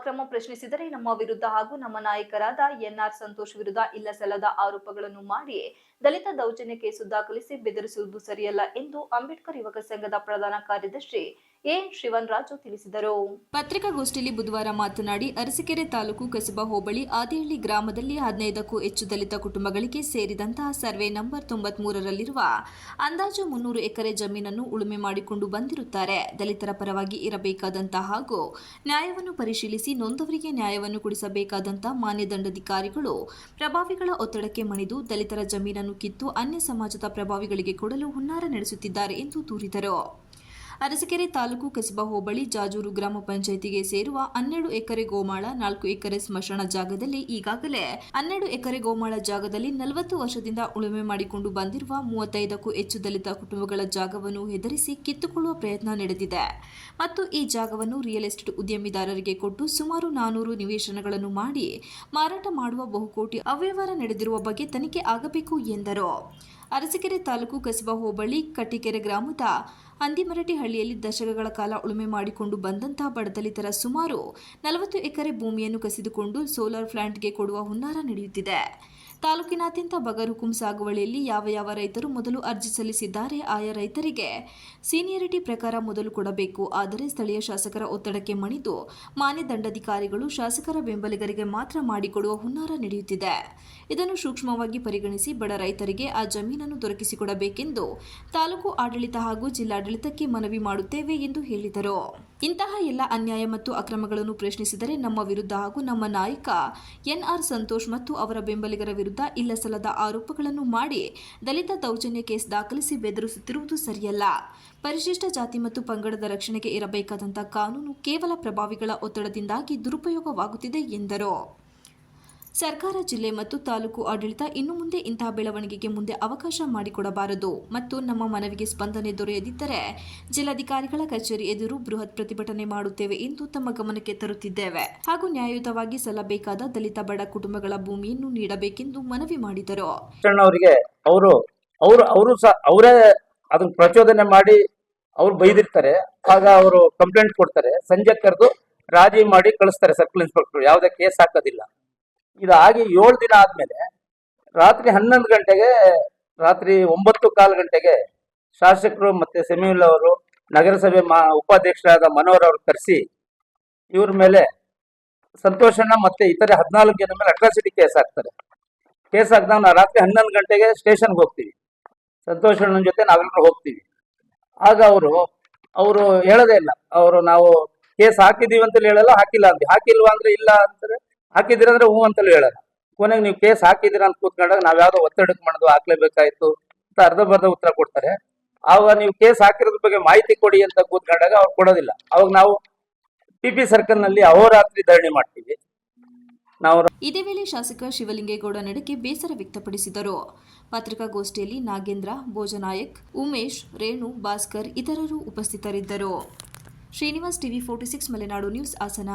ಅಕ್ರಮ ಪ್ರಶ್ನಿಸಿದರೆ ನಮ್ಮ ವಿರುದ್ಧ ಹಾಗೂ ನಮ್ಮ ನಾಯಕರಾದ ಎನ್ಆರ್ ಸಂತೋಷ್ ವಿರುದ್ಧ ಇಲ್ಲಸಲ್ಲದ ಆರೋಪಗಳನ್ನು ಮಾಡಿ ದಲಿತ ದೌರ್ಜನ್ಯ ಕೇಸು ದಾಖಲಿಸಿ ಬೆದರಿಸುವುದು ಸರಿಯಲ್ಲ ಎಂದು ಅಂಬೇಡ್ಕರ್ ಯುವಕ ಸಂಘದ ಪ್ರಧಾನ ಕಾರ್ಯದರ್ಶಿ ಎನ್ ಶ್ರೀವನ್ರಾಜು ತಿಳಿಸಿದರು. ಪತ್ರಿಕಾಗೋಷ್ಠಿಯಲ್ಲಿ ಬುಧವಾರ ಮಾತನಾಡಿ, ಅರಸೀಕೆರೆ ತಾಲೂಕು ಕಸಬಾ ಹೋಬಳಿ ಆದಿಹಳ್ಳಿ ಗ್ರಾಮದಲ್ಲಿ 15ಕ್ಕೂ ಹೆಚ್ಚು ದಲಿತ ಕುಟುಂಬಗಳಿಗೆ ಸೇರಿದಂತಹ ಸರ್ವೆ ನಂಬರ್ 93ರಲ್ಲಿರುವ ಅಂದಾಜು 300 ಎಕರೆ ಜಮೀನನ್ನು ಉಳುಮೆ ಮಾಡಿಕೊಂಡು ಬಂದಿರುತ್ತಾರೆ. ದಲಿತರ ಪರವಾಗಿ ಇರಬೇಕಾದಂತಹ ಹಾಗೂ ನ್ಯಾಯವನ್ನು ಪರಿಶೀಲಿಸಿ ನೊಂದವರಿಗೆ ನ್ಯಾಯವನ್ನು ಕೊಡಿಸಬೇಕಾದಂತಹ ಮಾನ್ಯ ದಂಡಾಧಿಕಾರಿಗಳು ಪ್ರಭಾವಿಗಳ ಒತ್ತಡಕ್ಕೆ ಮಣಿದು ದಲಿತರ ಜಮೀನನ್ನು ಕಿತ್ತು ಅನ್ಯ ಸಮಾಜದ ಪ್ರಭಾವಿಗಳಿಗೆ ಕೊಡಲು ಹುನ್ನಾರ ನಡೆಸುತ್ತಿದ್ದಾರೆ ಎಂದು ದೂರಿದರು. ಅರಸೀಕೆರೆ ತಾಲೂಕು ಕಸಬಾ ಹೋಬಳಿ ಜಾಜೂರು ಗ್ರಾಮ ಪಂಚಾಯಿತಿಗೆ ಸೇರುವ 12 ಎಕರೆ ಗೋಮಾಳ, 4 ಎಕರೆ ಸ್ಮಶಾನ ಜಾಗದಲ್ಲಿ ಈಗಾಗಲೇ 12 ಎಕರೆ ಗೋಮಾಳ ಜಾಗದಲ್ಲಿ 40 ವರ್ಷದಿಂದ ಉಳುಮೆ ಮಾಡಿಕೊಂಡು ಬಂದಿರುವ 35ಕ್ಕೂ ಹೆಚ್ಚು ದಲಿತ ಕುಟುಂಬಗಳ ಜಾಗವನ್ನು ಹೆದರಿಸಿ ಕಿತ್ತುಕೊಳ್ಳುವ ಪ್ರಯತ್ನ ನಡೆದಿದೆ ಮತ್ತು ಈ ಜಾಗವನ್ನು ರಿಯಲ್ ಎಸ್ಟೇಟ್ ಉದ್ಯಮಿದಾರರಿಗೆ ಕೊಟ್ಟು ಸುಮಾರು 400 ನಿವೇಶನಗಳನ್ನು ಮಾಡಿ ಮಾರಾಟ ಮಾಡುವ ಬಹುಕೋಟಿ ಅವ್ಯವಹಾರ ನಡೆದಿರುವ ಬಗ್ಗೆ ತನಿಖೆ ಆಗಬೇಕು ಎಂದರು. ಅರಸೀಕೆರೆ ತಾಲೂಕು ಕಸಬಾ ಹೋಬಳಿ ಕಟ್ಟಿಕೆರೆ ಗ್ರಾಮದ ಅಂದಿಮರಟಿ ಹಳ್ಳಿಯಲ್ಲಿ ದಶಕಗಳ ಕಾಲ ಉಳುಮೆ ಮಾಡಿಕೊಂಡು ಬಂದಂತಹ ಬಡದಲಿತರ ಸುಮಾರು 40 ಎಕರೆ ಭೂಮಿಯನ್ನು ಕಸಿದುಕೊಂಡು ಸೋಲಾರ್ ಪ್ಲಾಂಟ್ಗೆ ಕೊಡುವ ಹುನ್ನಾರ ನಡೆಯುತ್ತಿದೆ. ತಾಲೂಕಿನಾದ್ಯಂತ ಬಗರ್ಹುಕುಂ ಸಾಗುವಳಿಯಲ್ಲಿ ಯಾವ ರೈತರು ಮೊದಲು ಅರ್ಜಿ ಸಲ್ಲಿಸಿದ್ದಾರೆ ಆಯಾ ರೈತರಿಗೆ ಸೀನಿಯರಿಟಿ ಪ್ರಕಾರ ಮೊದಲು ಕೊಡಬೇಕು. ಆದರೆ ಸ್ಥಳೀಯ ಶಾಸಕರ ಒತ್ತಡಕ್ಕೆ ಮಣಿದು ಮಾನ್ಯ ದಂಡಾಧಿಕಾರಿಗಳು ಶಾಸಕರ ಬೆಂಬಲಿಗರಿಗೆ ಮಾತ್ರ ಮಾಡಿಕೊಡುವ ಹುನ್ನಾರ ನಡೆಯುತ್ತಿದೆ. ಇದನ್ನು ಸೂಕ್ಷ್ಮವಾಗಿ ಪರಿಗಣಿಸಿ ಬಡ ರೈತರಿಗೆ ಆ ಜಮೀನನ್ನು ದೊರಕಿಸಿಕೊಡಬೇಕೆಂದು ತಾಲೂಕು ಆಡಳಿತ ಹಾಗೂ ಜಿಲ್ಲಾಡಳಿತಕ್ಕೆ ಮನವಿ ಮಾಡುತ್ತೇವೆ ಎಂದು ಹೇಳಿದರು. ಇಂತಹ ಎಲ್ಲ ಅನ್ಯಾಯ ಮತ್ತು ಅಕ್ರಮಗಳನ್ನು ಪ್ರಶ್ನಿಸಿದರೆ ನಮ್ಮ ವಿರುದ್ಧ ಹಾಗೂ ನಮ್ಮ ನಾಯಕ ಎನ್ಆರ್ ಸಂತೋಷ್ ಮತ್ತು ಅವರ ಬೆಂಬಲಿಗರ ವಿರುದ್ಧ ಇಲ್ಲಸಲ್ಲದ ಆರೋಪಗಳನ್ನು ಮಾಡಿ ದಲಿತ ದೌರ್ಜನ್ಯ ಕೇಸ್ ದಾಖಲಿಸಿ ಬೆದರಿಸುತ್ತಿರುವುದು ಸರಿಯಲ್ಲ. ಪರಿಶಿಷ್ಟ ಜಾತಿ ಮತ್ತು ಪಂಗಡದ ರಕ್ಷಣೆಗೆ ಇರಬೇಕಾದಂತಹ ಕಾನೂನು ಕೇವಲ ಪ್ರಭಾವಿಗಳ ಒತ್ತಡದಿಂದಾಗಿ ದುರುಪಯೋಗವಾಗುತ್ತಿದೆ ಎಂದರು. ಸರ್ಕಾರ, ಜಿಲ್ಲೆ ಮತ್ತು ತಾಲೂಕು ಆಡಳಿತ ಇನ್ನು ಮುಂದೆ ಇಂತಹ ಬೆಳವಣಿಗೆಗೆ ಮುಂದೆ ಅವಕಾಶ ಮಾಡಿಕೊಡಬಾರದು ಮತ್ತು ನಮ್ಮ ಮನವಿಗೆ ಸ್ಪಂದನೆ ದೊರೆಯದಿದ್ದರೆ ಜಿಲ್ಲಾಧಿಕಾರಿಗಳ ಕಚೇರಿ ಎದುರು ಬೃಹತ್ ಪ್ರತಿಭಟನೆ ಮಾಡುತ್ತೇವೆ ಎಂದು ತಮ್ಮ ಗಮನಕ್ಕೆ ತರುತ್ತಿದ್ದೇವೆ ಹಾಗೂ ನ್ಯಾಯಯುತವಾಗಿ ಸಲ್ಲಬೇಕಾದ ದಲಿತ ಬಡ ಕುಟುಂಬಗಳ ಭೂಮಿಯನ್ನು ನೀಡಬೇಕೆಂದು ಮನವಿ ಮಾಡಿದರು. ಅವರೇ ಅದನ್ನ ಪ್ರಚೋದನೆ ಮಾಡಿ ಅವ್ರು ಬೈದಿರ್ತಾರೆ. ಆಗ ಅವರು ಕಂಪ್ಲೇಂಟ್ ಕೊಡ್ತಾರೆ. ಸಂಜೆ ಕರೆದು ರಾಜಿ ಮಾಡಿ ಕಳಿಸ್ತಾರೆ ಸರ್ಕಲ್ ಇನ್ಸ್ಪೆಕ್ಟರ್. ಯಾವುದೇ ಕೇಸ್ ಹಾಕೋದಿಲ್ಲ. ಇದಾಗಿ 7 ದಿನ ಆದ್ಮೇಲೆ ರಾತ್ರಿ 11 ಗಂಟೆಗೆ, ರಾತ್ರಿ 9:15 ಗಂಟೆಗೆ ಶಾಸಕರು ಮತ್ತೆ ಸೆಮಿಲ್ ಅವರು ನಗರಸಭೆ ಉಪಾಧ್ಯಕ್ಷರಾದ ಮನೋಹರ್ ಅವರು ಕರೆಸಿ ಇವ್ರ ಮೇಲೆ ಸಂತೋಷಣ್ಣ ಮತ್ತೆ ಇತರೆ 14 ಜನ ಮೇಲೆ ಅಟ್ರಾಸಿಟಿ ಕೇಸ್ ಹಾಕ್ತಾರೆ. ಕೇಸ್ ಹಾಕಿದಾಗ ನಾವು ರಾತ್ರಿ 11 ಗಂಟೆಗೆ ಸ್ಟೇಷನ್ಗೆ ಹೋಗ್ತೀವಿ. ಸಂತೋಷಣ್ಣನ ಜೊತೆ ನಾವೆಲ್ಲರೂ ಹೋಗ್ತೀವಿ. ಆಗ ಅವರು ಹೇಳೋದೇ ಇಲ್ಲ. ನಾವು ಕೇಸ್ ಹಾಕಿದೀವಿ ಅಂತಲೂ ಹೇಳಲ್ಲ, ಹಾಕಿಲ್ಲ ಅಂತ. ಹಾಕಿಲ್ವಾ ಅಂದ್ರೆ ಇಲ್ಲ ಅಂತಾರೆ, ಹಾಕಿದಿರಂದ್ರೆ ಹೂ ಅಂತಲೂ ಹೇಳಲ್ಲ. ಕೊನೆಗೆ ನೀವು ಕೇಸ್ ಹಾಕಿದಿರ ಅಂತ ಕೂತ್ಕೊಂಡಾಗ ನಾವ್ ಯಾವ್ದೋ ಒತ್ತಡಕ್ಕೆ ಮಾಡೋದು ಹಾಕ್ಲೇಬೇಕಾಯ್ತು ಅಂತ ಅರ್ಧ ಉತ್ತರ ಕೊಡ್ತಾರೆ. ಆವಾಗ ನೀವು ಕೇಸ್ ಹಾಕಿರೋದ್ರ ಬಗ್ಗೆ ಮಾಹಿತಿ ಕೊಡಿ ಅಂತ ಕೂತ್ಕೊಂಡಾಗ ಅವ್ರು ಕೊಡೋದಿಲ್ಲ. ಅವಾಗ ನಾವು ಟಿಪಿ ಸರ್ಕಲ್ ನಲ್ಲಿ ಅಹೋರಾತ್ರಿ ಧರಣಿ ಮಾಡ್ತೀವಿ. ಇದೇ ವೇಳೆ ಶಾಸಕ ಶಿವಲಿಂಗೇಗೌಡ ನಡೆಗೆ ಬೇಸರ ವ್ಯಕ್ತಪಡಿಸಿದರು. ಪತ್ರಿಕಾಗೋಷ್ಠಿಯಲ್ಲಿ ನಾಗೇಂದ್ರ, ಭೋಜನಾಯಕ್, ಉಮೇಶ್, ರೇಣು, ಭಾಸ್ಕರ್ ಇತರರು ಉಪಸ್ಥಿತರಿದ್ದರು. Srinivas, TV 46 Malenadu news, Hassan.